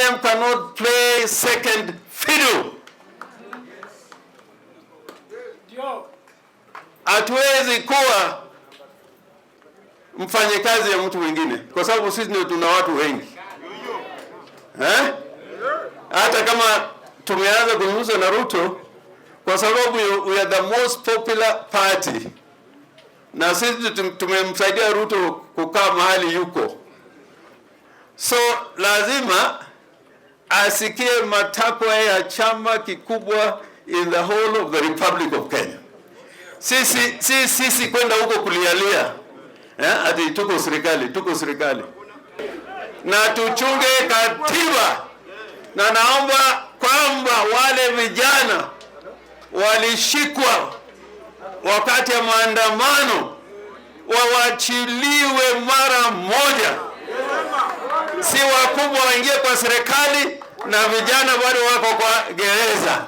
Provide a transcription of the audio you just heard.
ODM cannot play second fiddle. Hatuwezi kuwa mfanyakazi ya mtu mwingine kwa sababu sisi ndio tuna watu wengi. Hata kama tumeanza kuzungumza na Ruto kwa sababu we are the most popular party, na sisi tumemsaidia Ruto kukaa mahali yuko, so lazima asikie matakwa ya chama kikubwa in the whole of the Republic of Kenya. Sisi kwenda huko kulialia ati tuko serikali na tuchunge katiba, na naomba kwamba wale vijana walishikwa wakati ya maandamano wawachiliwe mara moja. Si wakubwa waingie kwa serikali na vijana bado wako kwa gereza.